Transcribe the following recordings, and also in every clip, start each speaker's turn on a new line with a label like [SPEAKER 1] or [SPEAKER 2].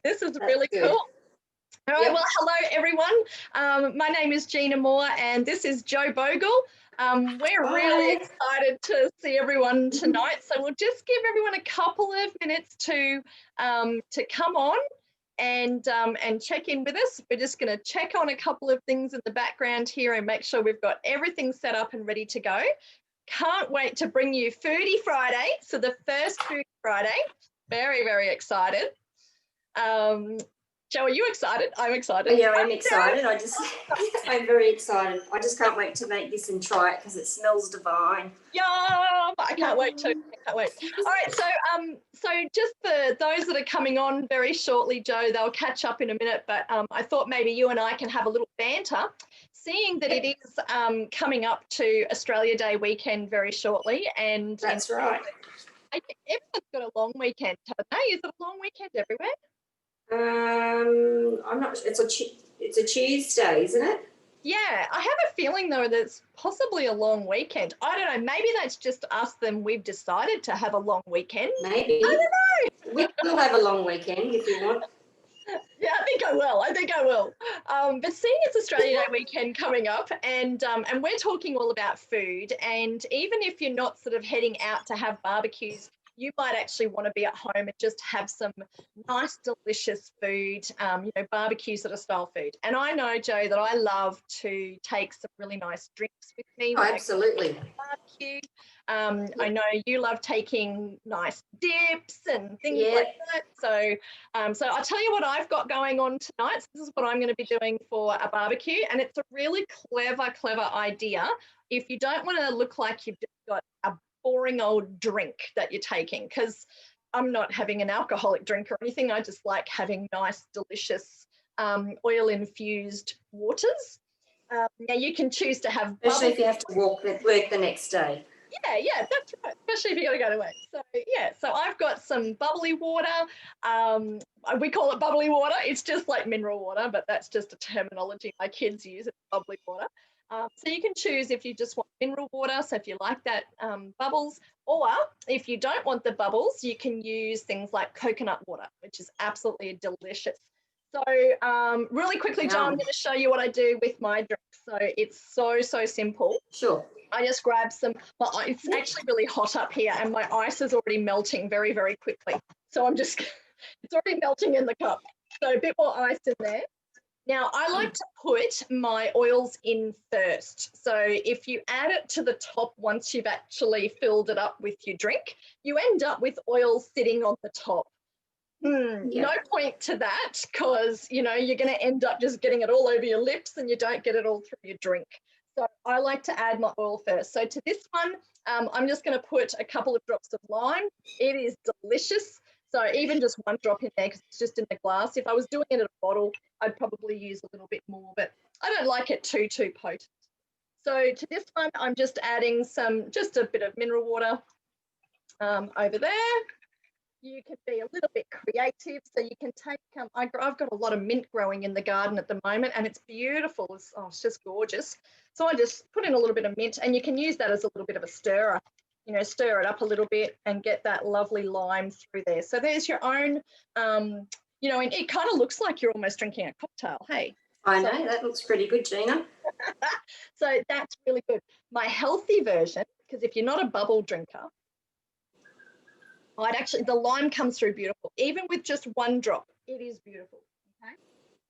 [SPEAKER 1] This is really cool. All right, well, hello everyone. My name is Gina Moore and this is Jo Bogle. We're really excited to see everyone tonight. So we'll just give everyone a couple of minutes to come on and check in with us. We're just going to check on a couple of things in the background here and make sure we've got everything set up and ready to go. Can't wait to bring you Foodie Friday. So the first Foodie Friday. Very, very excited. Jo, are you excited? I'm excited.
[SPEAKER 2] Oh, yeah, I'm excited. I'm very excited. I just can't wait to make this and try it because it smells divine.
[SPEAKER 1] Yum! I can't wait to. I can't wait. All right, so just for those that are coming on very shortly, Jo, they'll catch up in a minute, but I thought maybe you and I can have a little banter, seeing that it is coming up to Australia Day weekend very shortly. And
[SPEAKER 2] that's right.
[SPEAKER 1] Everyone's got a long weekend, haven't they? Is it a long weekend everywhere?
[SPEAKER 2] I'm not sure. It's a Tuesday, isn't it?
[SPEAKER 1] Yeah, I have a feeling though that it's possibly a long weekend. I don't know. Maybe that's just us. Then we've decided to have a long weekend.
[SPEAKER 2] Maybe.
[SPEAKER 1] I don't know.
[SPEAKER 2] We'll have a long weekend if you want.
[SPEAKER 1] Yeah, I think I will. But seeing it's Australia Day weekend coming up, and we're talking all about food. And even if you're not sort of heading out to have barbecues, you might actually want to be at home and just have some nice, delicious food, barbecue sort of style food. And I know, Jo, that I love to take some really nice drinks with me.
[SPEAKER 2] Oh, absolutely.
[SPEAKER 1] Barbecue. I know you love taking nice dips and things like that. So I'll tell you what I've got going on tonight. So this is what I'm going to be doing for a barbecue, and it's a really clever idea. If you don't want to look like you've just got a boring old drink that you're taking, because I'm not having an alcoholic drink or anything. I just like having nice, delicious oil-infused waters. Now you can choose to have
[SPEAKER 2] especially if you have to work the next day.
[SPEAKER 1] Yeah, that's right. Especially if you're going to go to work. So I've got some bubbly water. We call it bubbly water. It's just like mineral water, but that's just a terminology my kids use. It's bubbly water. So you can choose if you just want mineral water, so if you like that bubbles, or if you don't want the bubbles, you can use things like coconut water, which is absolutely delicious. So really quickly, Jo, I'm going to show you what I do with my drink. So it's so simple.
[SPEAKER 2] Sure.
[SPEAKER 1] I just grab some, it's actually really hot up here and my ice is already melting very, very quickly. So it's already melting in the cup. So a bit more ice in there. Now, I like to put my oils in first. So if you add it to the top once you've actually filled it up with your drink, you end up with oil sitting on the top. No point to that, because, you're going to end up just getting it all over your lips and you don't get it all through your drink. So I like to add my oil first. So to this one, I'm just going to put a couple of drops of lime. It is delicious. So even just one drop in there, because it's just in the glass. If I was doing it in a bottle, I'd probably use a little bit more, but I don't like it too potent. So to this one, I'm just adding just a bit of mineral water over there. You can be a little bit creative, so you can take, I've got a lot of mint growing in the garden at the moment, and it's beautiful. It's just gorgeous. So I just put in a little bit of mint, and you can use that as a little bit of a stirrer. Stir it up a little bit and get that lovely lime through there. So there's your own, and it kind of looks like you're almost drinking a cocktail, hey?
[SPEAKER 2] I know, that looks pretty good, Gina.
[SPEAKER 1] So that's really good. My healthy version, because if you're not a bubble drinker, the lime comes through beautiful. Even with just one drop, it is beautiful, okay?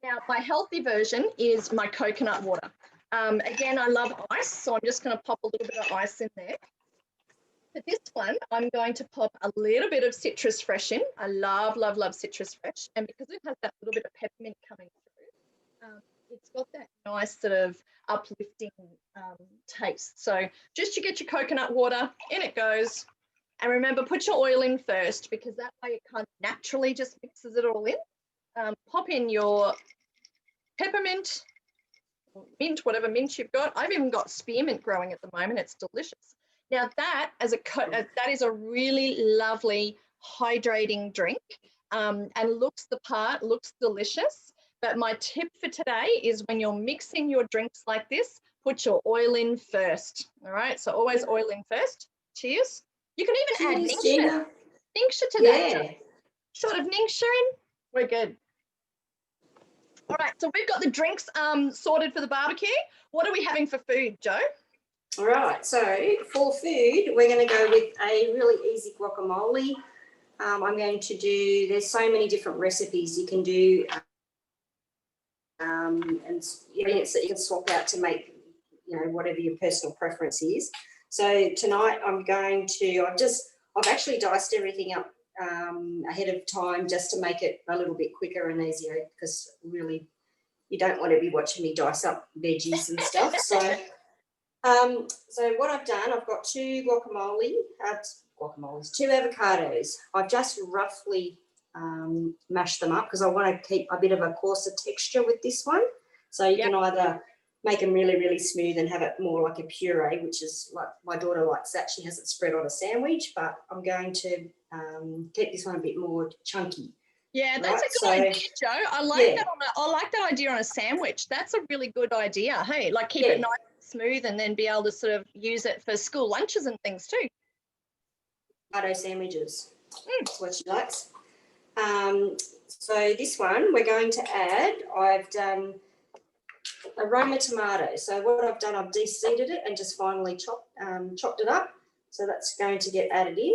[SPEAKER 1] Now, my healthy version is my coconut water. Again, I love ice, so I'm just going to pop a little bit of ice in there. For this one, I'm going to pop a little bit of citrus fresh in. I love citrus fresh. And because it has that little bit of peppermint coming through, it's got that nice sort of uplifting taste. So just you get your coconut water, in it goes. And remember, put your oil in first, because that way it kind of naturally just mixes it all in. Pop in your peppermint, or mint, whatever mint you've got. I've even got spearmint growing at the moment. It's delicious. Now that is a really lovely hydrating drink, and looks the part, looks delicious. But my tip for today is when you're mixing your drinks like this, put your oil in first. All right, so always oil in first. Cheers. You can even add Ningxia to that. Short of Ningxia in. We're good. All right, so we've got the drinks sorted for the barbecue. What are we having for food, Jo?
[SPEAKER 2] All right, so for food, we're going to go with a really easy guacamole. I'm going to do, there's so many different recipes you can do, and ingredients that you can swap out to make, whatever your personal preference is. So tonight I'm going to, I've actually diced everything up ahead of time just to make it a little bit quicker and easier, because really you don't want to be watching me dice up veggies and stuff. So what I've done, I've got two avocados. I've just roughly mashed them up because I want to keep a bit of a coarser texture with this one. So you can either make them really, really smooth and have it more like a puree, which is like my daughter likes that. She has it spread on a sandwich, but I'm going to keep this one a bit more chunky.
[SPEAKER 1] Yeah, that's a good idea, Jo. I like that. I like that idea on a sandwich. That's a really good idea. Hey, like keep it nice and smooth, and then be able to sort of use it for school lunches and things too.
[SPEAKER 2] Avocado sandwiches. That's what she likes. So this one we're going to add. I've done aroma tomato. So what I've done, I've de-seeded it and just finely chopped it up. So that's going to get added in.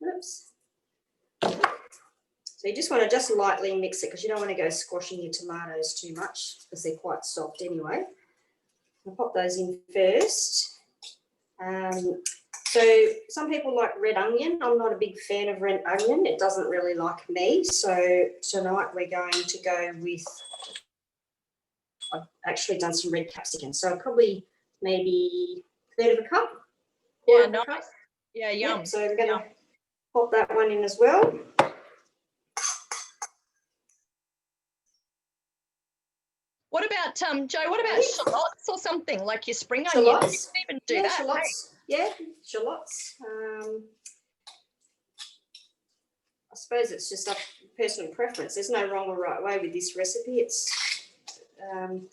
[SPEAKER 2] Oops. So you just want to just lightly mix it because you don't want to go squashing your tomatoes too much because they're quite soft anyway. I'll pop those in first. So some people like red onion. I'm not a big fan of red onion. It doesn't really like me. So tonight we're going to go with, I've actually done some red capsicum. So probably maybe a third of a cup.
[SPEAKER 1] Yeah, nice. Yeah, yum.
[SPEAKER 2] Yep, so we're going to pop that one in as well.
[SPEAKER 1] What about, Jo, what about shallots or something, like your spring onions? You can even do that.
[SPEAKER 2] Shallots. Hey? Yeah, shallots. I suppose it's just a personal preference. There's no wrong or right way with this recipe. It's,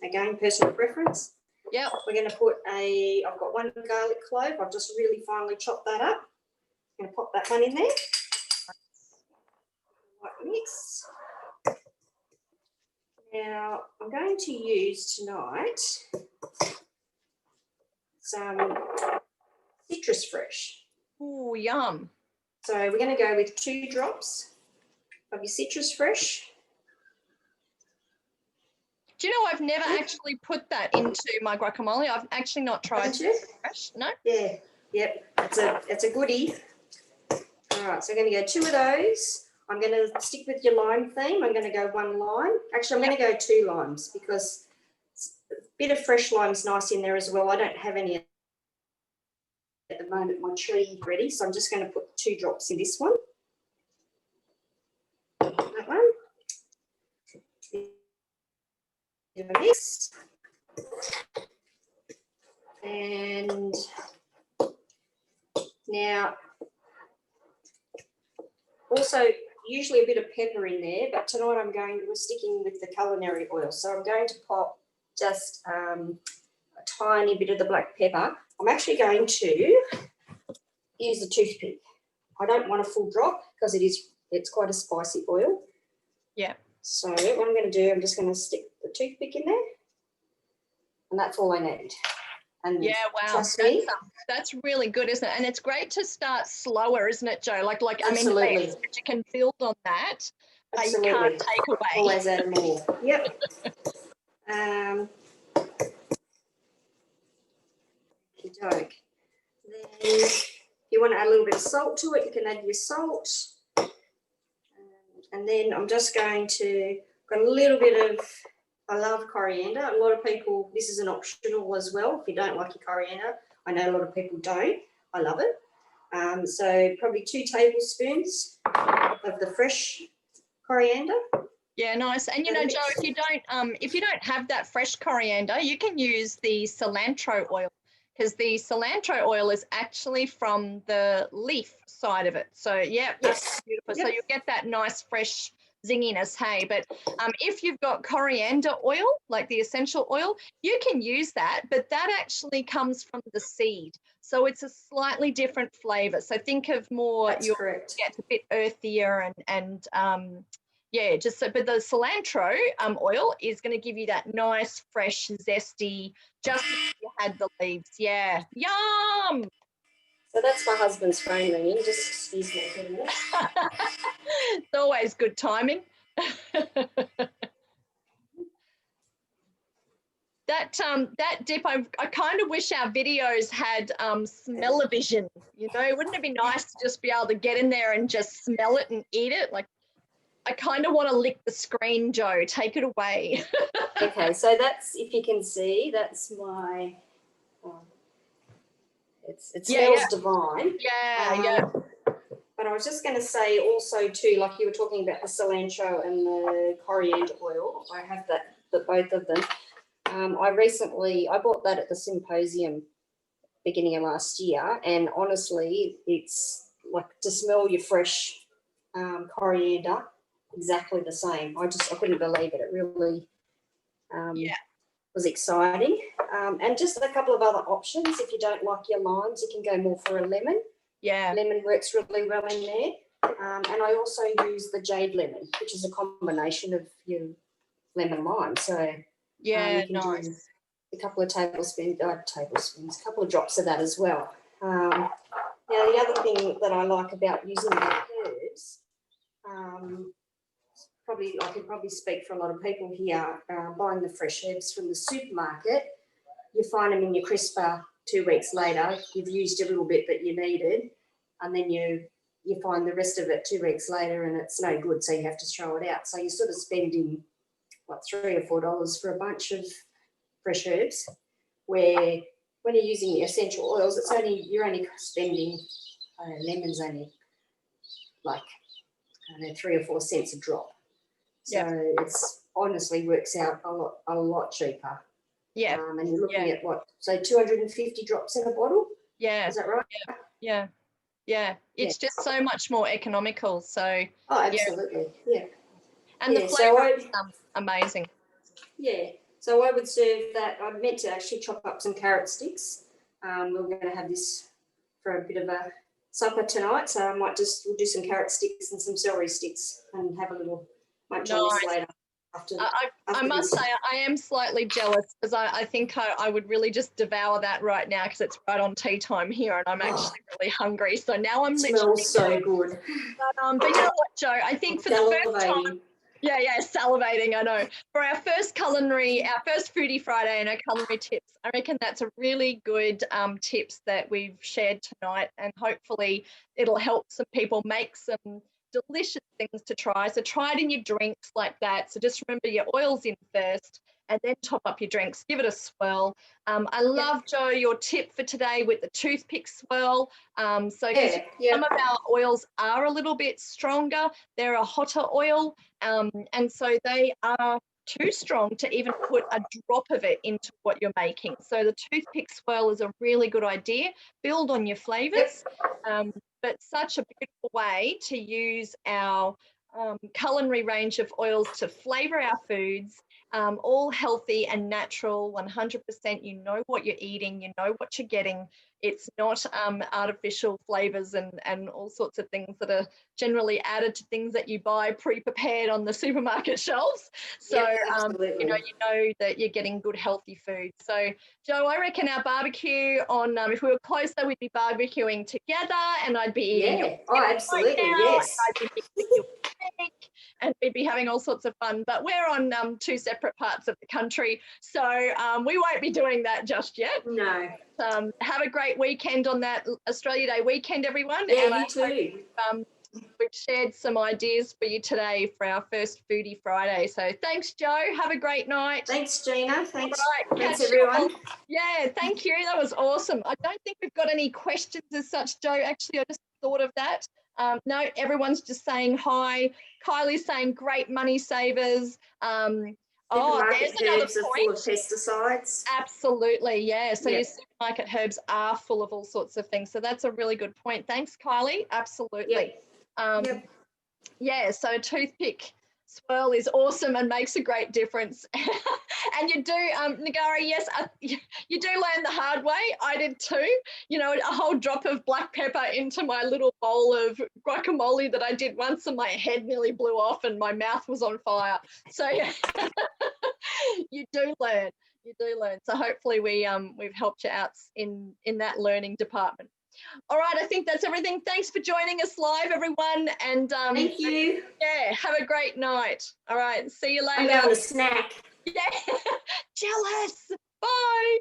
[SPEAKER 2] again, personal preference.
[SPEAKER 1] Yeah.
[SPEAKER 2] We're going to put I've got one garlic clove. I've just really finely chopped that up. I'm going to pop that one in there. Right mix. Now, I'm going to use tonight some citrus fresh.
[SPEAKER 1] Oh, yum.
[SPEAKER 2] So we're going to go with 2 drops of your citrus fresh.
[SPEAKER 1] Do you know I've never actually put that into my guacamole? I've actually not tried citrus fresh. No?
[SPEAKER 2] Yeah, yep. It's a goodie. All right, so I'm going to go 2 of those. I'm going to stick with your lime theme. I'm going to go 1 lime. Actually, I'm going to go 2 limes because a bit of fresh lime's nice in there as well. I don't have any at the moment. My tree ready, so I'm just going to put 2 drops in this one. That one. Give a mix. And now, also, usually a bit of pepper in there, but tonight we're sticking with the culinary oil. So I'm going to pop just a tiny bit of the black pepper. I'm actually going to use the toothpick. I don't want a full drop because it's quite a spicy oil.
[SPEAKER 1] Yeah.
[SPEAKER 2] So what I'm going to do, I'm just going to stick the toothpick in there, and that's all I need. And
[SPEAKER 1] yeah, wow, that's really good, isn't it? And it's great to start slower, isn't it, Jo? Like
[SPEAKER 2] absolutely.
[SPEAKER 1] I mean, but you can build on that.
[SPEAKER 2] Absolutely.
[SPEAKER 1] You can't take away.
[SPEAKER 2] Always add more. Yep. Then if you want to add a little bit of salt to it, you can add your salt. And then I'm just going to got a little bit of, I love coriander. A lot of people, this is an optional as well. If you don't like your coriander, I know a lot of people don't. I love it. So probably 2 tablespoons of the fresh coriander.
[SPEAKER 1] Yeah, nice. And you know, Jo, if you don't have that fresh coriander, you can use the cilantro oil, because the cilantro oil is actually from the leaf side of it. So yeah, that's beautiful. Yep. So you'll get that nice fresh zinginess, hey. But if you've got coriander oil, like the essential oil, you can use that, but that actually comes from the seed. So it's a slightly different flavor. So think of more,
[SPEAKER 2] that's correct.
[SPEAKER 1] Get a bit earthier and Yeah, just so, but the cilantro oil is going to give you that nice, fresh, zesty, just as if you had the leaves. Yeah, yum.
[SPEAKER 2] So that's my husband's phone ringing. Just excuse me for a minute.
[SPEAKER 1] It's always good timing. That dip, I kind of wish our videos had smell-o-vision. You know, wouldn't it be nice to just be able to get in there and just smell it and eat it? Like, I kind of want to lick the screen, Jo. Take it away.
[SPEAKER 2] Okay, so that's, if you can see, that's my. It smells divine.
[SPEAKER 1] Yeah.
[SPEAKER 2] But I was just going to say also too, like you were talking about the cilantro and the coriander oil. I have the both of them. I bought that at the symposium beginning of last year, and honestly, it's like to smell your fresh coriander, exactly the same. I couldn't believe it. It really was exciting. And just a couple of other options. If you don't like your limes, you can go more for a lemon.
[SPEAKER 1] Yeah.
[SPEAKER 2] Lemon works really well in there. And I also use the jade lemon, which is a combination of your lemon lime. So you can do a couple of tablespoons, a couple of drops of that as well. Now, the other thing that I like about using the herbs, I can probably speak for a lot of people here, buying the fresh herbs from the supermarket, you find them in your crisper 2 weeks later, you've used a little bit that you needed, and then you find the rest of it 2 weeks later and it's no good, so you have to throw it out. So you're sort of spending, what, $3 or $4 for a bunch of fresh herbs, where when you're using the essential oils, you're only spending, lemons only like, 3 or 4 cents a drop. So it's honestly works out a lot cheaper.
[SPEAKER 1] Yeah.
[SPEAKER 2] And you're looking at what, so 250 drops in a bottle?
[SPEAKER 1] Yeah.
[SPEAKER 2] Is that right?
[SPEAKER 1] Yeah. It's just so much more economical. So.
[SPEAKER 2] Oh, absolutely. Yeah.
[SPEAKER 1] And the flavour is amazing.
[SPEAKER 2] Yeah. So I would serve that. I meant to actually chop up some carrot sticks. We're going to have this for a bit of a supper tonight. So we'll do some carrot sticks and some celery sticks and have a little munch on this later.
[SPEAKER 1] I must say I am slightly jealous because I think I would really just devour that right now because it's right on tea time here and I'm actually really hungry. So now I'm literally
[SPEAKER 2] so good.
[SPEAKER 1] But you know what, Jo? I think for the first time, salivating, I know. For our first Foodie Friday and our culinary tips, I reckon that's a really good tips that we've shared tonight, and hopefully it'll help some people make some delicious things to try. So try it in your drinks like that. So just remember your oils in first and then top up your drinks. Give it a swirl. I love, Jo, your tip for today with the toothpick swirl. Some of our oils are a little bit stronger. They're a hotter oil. And so they are too strong to even put a drop of it into what you're making. So the toothpick swirl is a really good idea. Build on your flavors. But such a beautiful way to use our culinary range of oils to flavor our foods, all healthy and natural, 100%. You know what you're eating, you know what you're getting. It's not artificial flavors and all sorts of things that are generally added to things that you buy pre-prepared on the supermarket shelves. So, you know that you're getting good, healthy food. So, Jo, I reckon our barbecue if we were closer, we'd be barbecuing together and I'd be eating
[SPEAKER 2] absolutely, yes.
[SPEAKER 1] And I'd be mixing your cake and we'd be having all sorts of fun. But we're on two separate parts of the country, so we won't be doing that just yet.
[SPEAKER 2] No.
[SPEAKER 1] Have a great weekend on that Australia Day weekend, everyone.
[SPEAKER 2] Yeah, you too.
[SPEAKER 1] We've shared some ideas for you today for our first Foodie Friday. So thanks, Jo. Have a great night.
[SPEAKER 2] Thanks, Gina. Thanks,
[SPEAKER 1] thanks
[SPEAKER 2] everyone.
[SPEAKER 1] Yeah, thank you. That was awesome. I don't think we've got any questions as such, Jo. Actually, I just thought of that. No, everyone's just saying hi. Kylie's saying great money savers. There's another point.
[SPEAKER 2] Are full of pesticides.
[SPEAKER 1] Absolutely, yeah. So your supermarket herbs are full of all sorts of things. So that's a really good point. Thanks, Kylie. Absolutely. Yeah, so a toothpick swirl is awesome and makes a great difference. And you do, Nagara, yes, you do learn the hard way. I did too. You know, a whole drop of black pepper into my little bowl of guacamole that I did once, and my head nearly blew off and my mouth was on fire. So yeah, you do learn. You do learn. So hopefully we've helped you out in that learning department. All right, I think that's everything. Thanks for joining us live, everyone. And
[SPEAKER 2] Thank you.
[SPEAKER 1] yeah, have a great night. All right, see you later.
[SPEAKER 2] I'm going to snack.
[SPEAKER 1] Yeah, jealous. Bye.